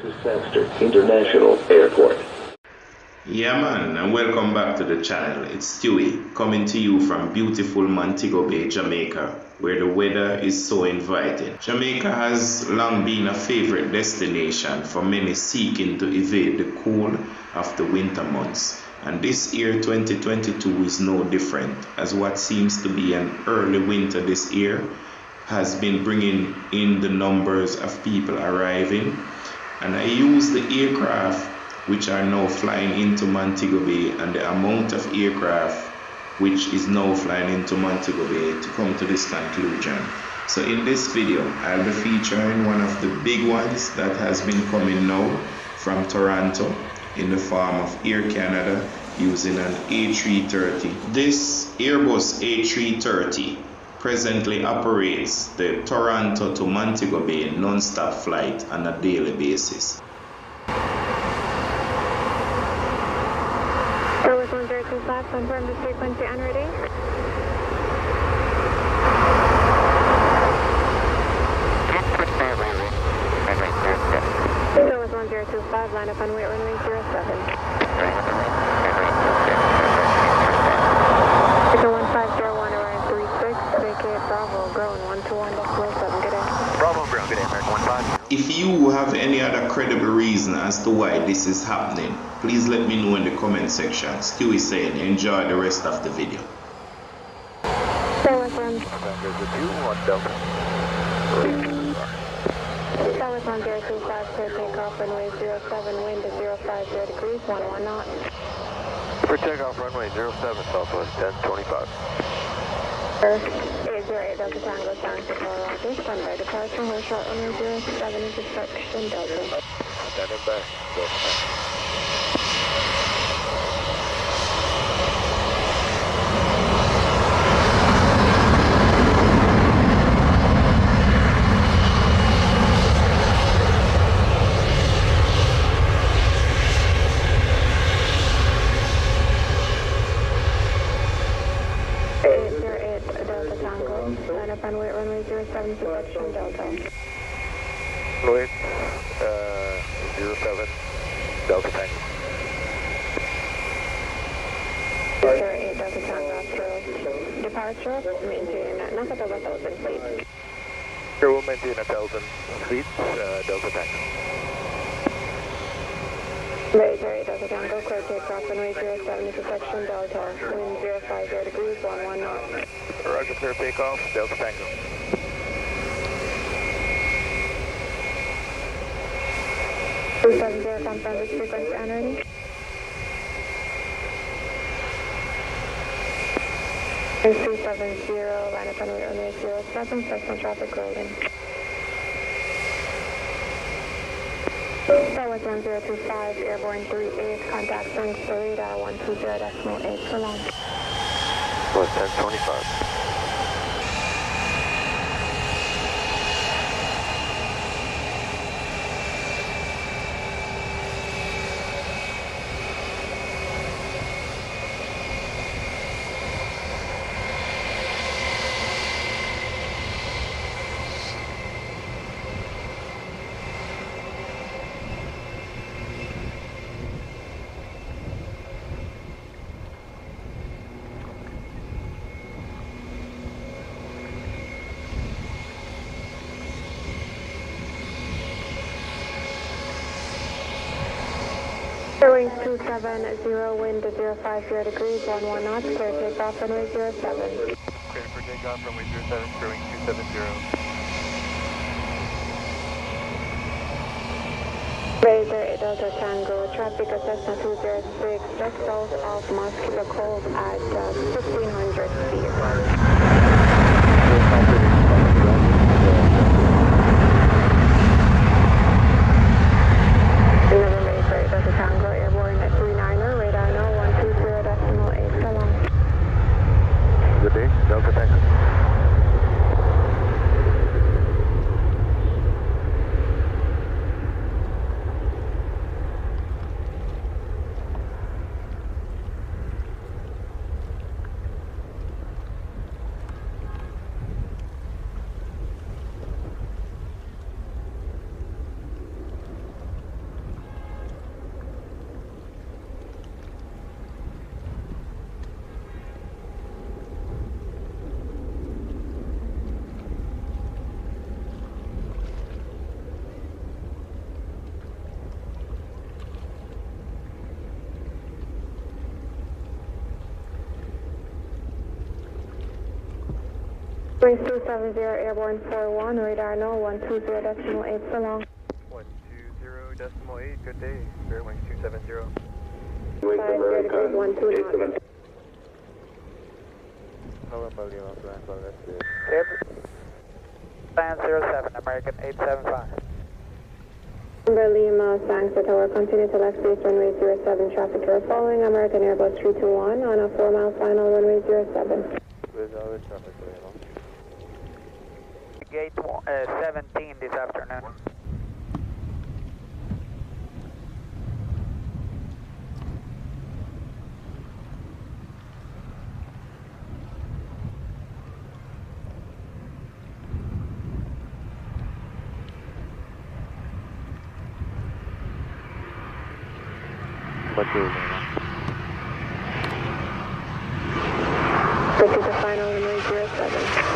Disaster International Airport. Yeah man, and welcome back to the channel. It's Stewie coming to you from beautiful Montego Bay, Jamaica, where the weather is so inviting. Jamaica has long been a favorite destination for many seeking to evade the cool of the winter months. And this year 2022 is no different, as what seems to be an early winter this year has been bringing in the numbers of people arriving. And I use the aircraft which are now flying into Montego Bay and the amount of aircraft which is now flying into Montego Bay to come to this conclusion. So in this video, I'll be featuring one of the big ones that has been coming now from Toronto in the form of Air Canada using an A330. This Airbus A330 presently operates the Toronto to Montego Bay non-stop flight on a daily basis. Airbus 1025, confirm the frequency and ready. Airbus 1025, line up on weight runway 07. It's a 1501, arrive 36, vacate Bravo, ground 121.7, good day. Bravo, ground, good day, American 15. If you have any other credible reason as to why this is happening, please let me know in the comment section. Stewie saying enjoy the rest of the video. Southwest 1025, clear takeoff, runway 07, wind is 050 degrees, 11 knots. For takeoff, runway 07, Southwest 1025. 808 Delta Tango, San Francisco, standby departure, hold short runway 07 into section Delta. Standing by, Delta. Line up on weight runway 07 to section Delta. Wait, 07, Delta Tango. 08 Delta Tango, after departure, maintain nothing over 1,000 feet. Here we'll maintain 1,000 feet, Delta Tango. 08 Delta Tango, clear takeoff, runway 07 into section Delta, wind 050 degrees, 11 knots. Roger, clear takeoff, Delta Tango. Confirm this frequency and ready. 370, line up on weight runway 07, personal traffic rolling. Southwest 1025, airborne 38, contact thanks for radar 120.8 so long. West 1025. Airwings 270, wind is 050 degrees, 11 knots, clear takeoff, runway 07. Clear for takeoff, runway 07, Airwings 270. Razor Delta Tango, traffic assessment 206, just south of Montego Cove at 1,500 feet. Delta Tango, airborne at 39er, radar now 120.8 so long. Good day, Delta Tango. Wings 270, airborne 41, radar no, 120.8, so long. 120.8, good day. Spirit Wings 270. Wings 50 American degrees, 12 knots. 87. November Lima, Flying Club, that's it. Plan 07, American 875. November Lima, Sangster Tower, continue to left base runway 07, traffic you're following, American Airbus 321 on a 4-mile final runway 07. With all the traffic, Lima. Gate 17 this afternoon. Montego Lima. Proceed to final runway 07.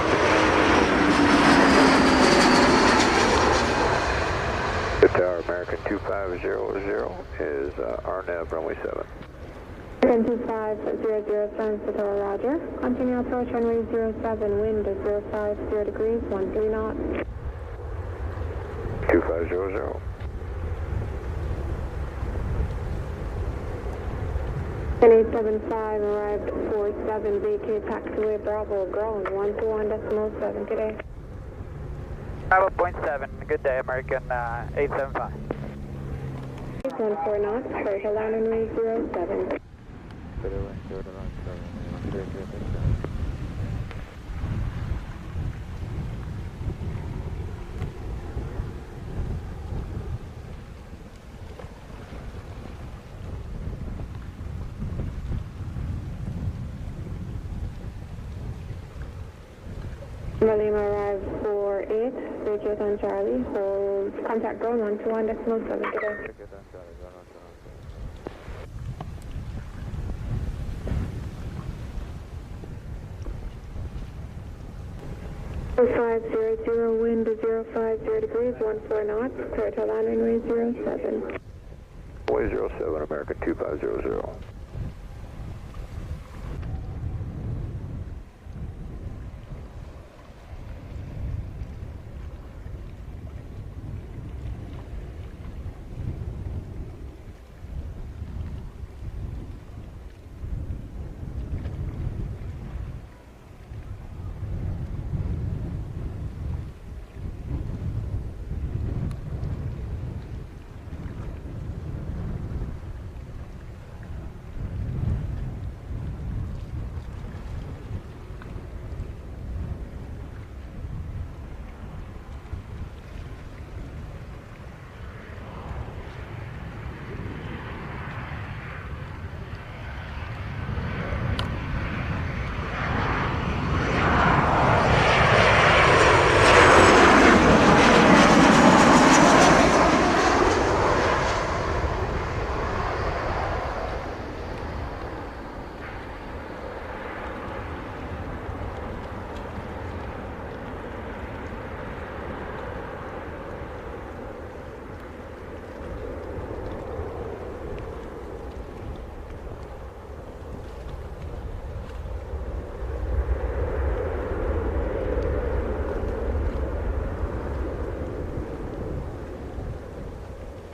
Good tower, American 2500 is RNAV runway 7. American 2500, Sangster Tower, roger. Continue approach runway 07, wind is 050 degrees, 13 knots. 2500. 875 arrived 47, vacate taxiway Bravo, ground 121.7 today. Bravo point 7, good day, American 875. 14 knots, clear to land runway 07. Lima arrived 48, vacate on Charlie, hold contact ground 121.7 today. 0500, wind is 050 degrees, 14 knots, clear to land runway 07. Runway 07, American 2500.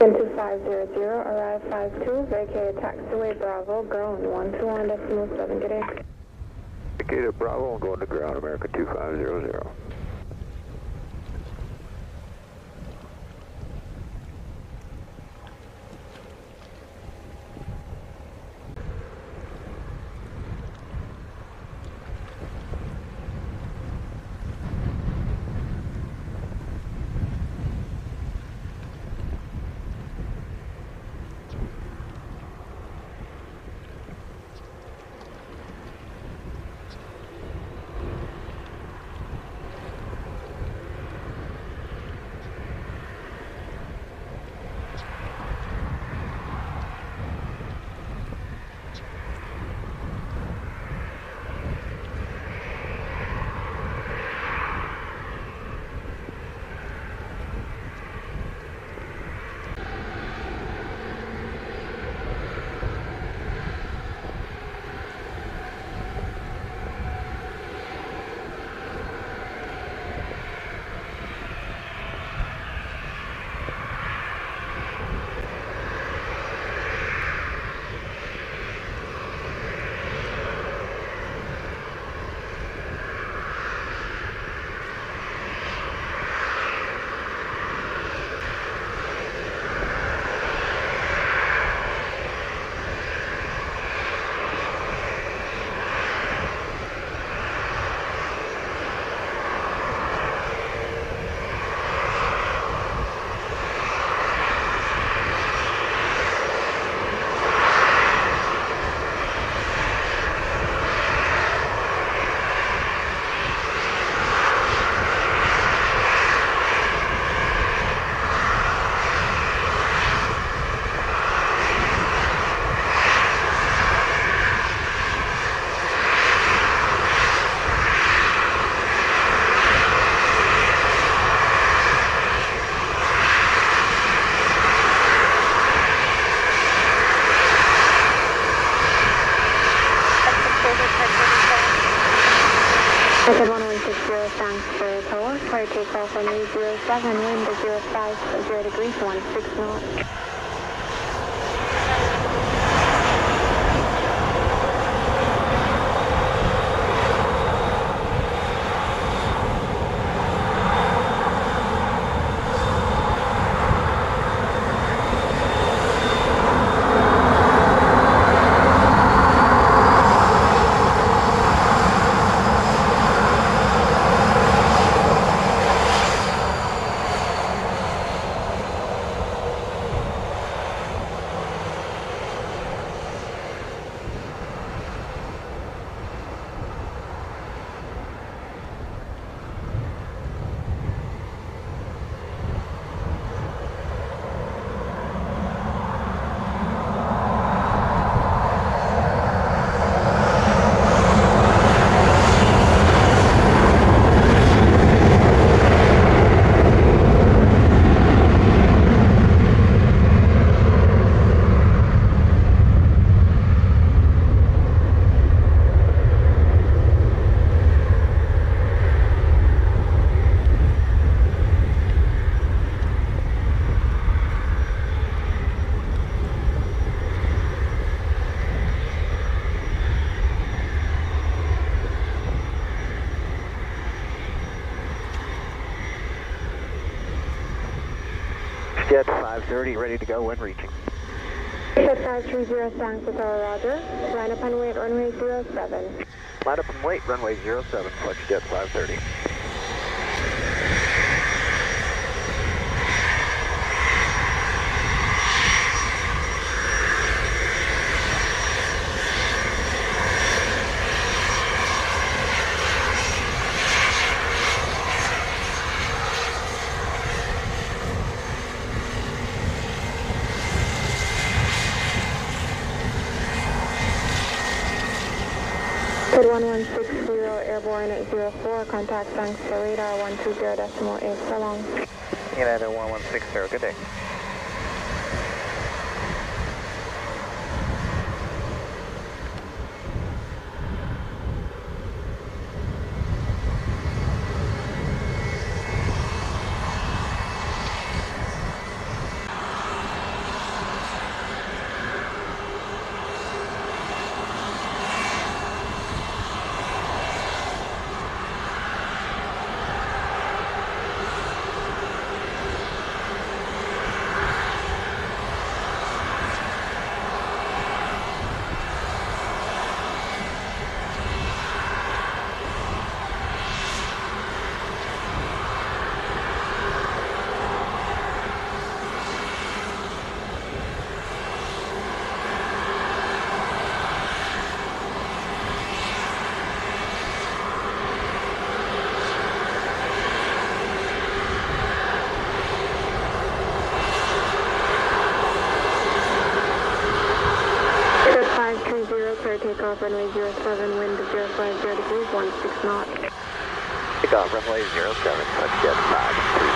Wind 2500, arrive 52, vacate taxiway Bravo, ground 121.7 today. Vacated Bravo and going to ground, American 2500. Ticket 1160, thanks for your tower. Clear takeoff runway 07, wind is 050 degrees, 16 knots. Jet 530, ready to go when reaching. Jet 530, thanks for tower, roger. Line up and wait, runway 07. Line up and wait, runway 07, flex jet 530. Code 1160, airborne at 04, contact thanks for radar 120.8, so long. United 1160, good day. Clear takeoff runway 07, wind is 050 degrees, 16 knots. Takeoff runway 07, flex jet 530.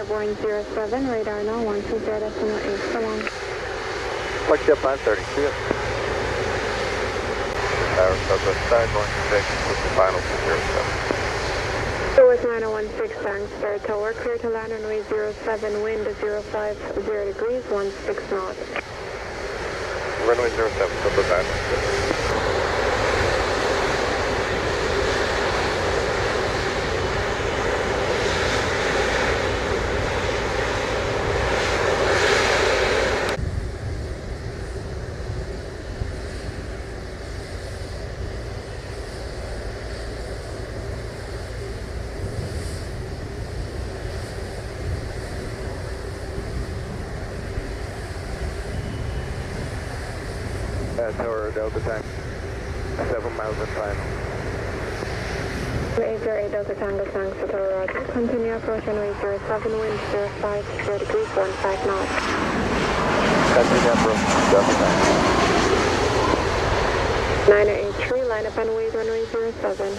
Airborne 07, radar now 120.8, so long. Flex jet 530, see ya. Tower Southwest side, 16, with the final to 07. Southwest 9016, thanks, sir. Tower, clear to land runway 07, wind is 050 degrees, 16 knots. Runway 07, Southwest side, Tower Delta time, 7 miles and final. 808 Delta Tango, thanks for Tower Roger. Continue approach runway 07, wind 05, 0 degrees, 15 knots. Continue approach, Delta time. 983, line up and wait runway 07.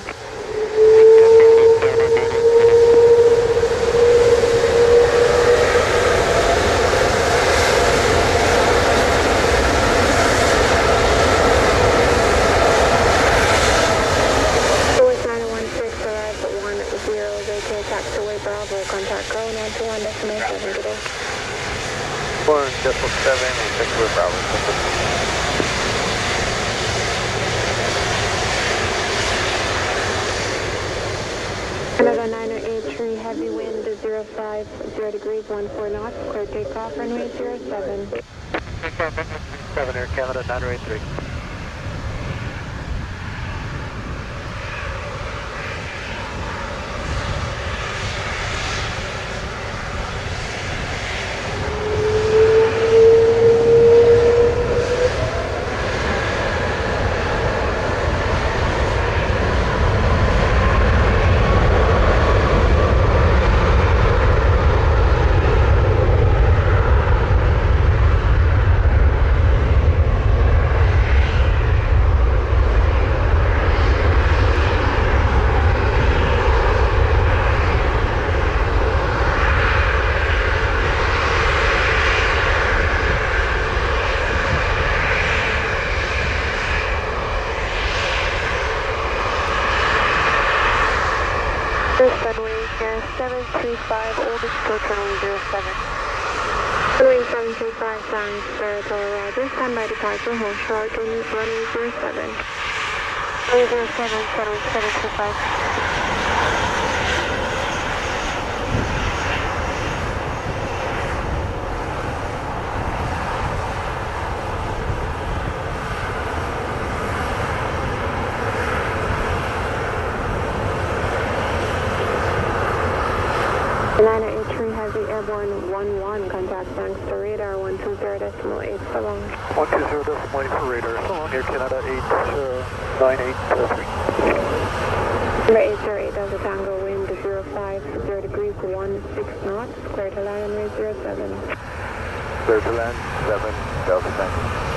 Contact ground 121 decimal 7 today. 4 decimal 7 and 6 with Bravo. Canada 983, heavy wind 05, 0 degrees, 14 knots, clear takeoff, runway 07. 7 Air Canada 983. Runway 735, oldest approach runway 07. Runway 735, thanks for Tower Roger. Standby departure, hold short, runway 07. Runway 07, 735. Atlanta 83 Heavy Airborne 11, contact thanks to radar 120 decimal 8 so long. 120 decimal 8 for radar, so long Air Canada 898 Number 808 Delta Tango, wind 05, 0 degrees, 16 knots, clear to land runway 07. Clear to land, 7 Delta Tango.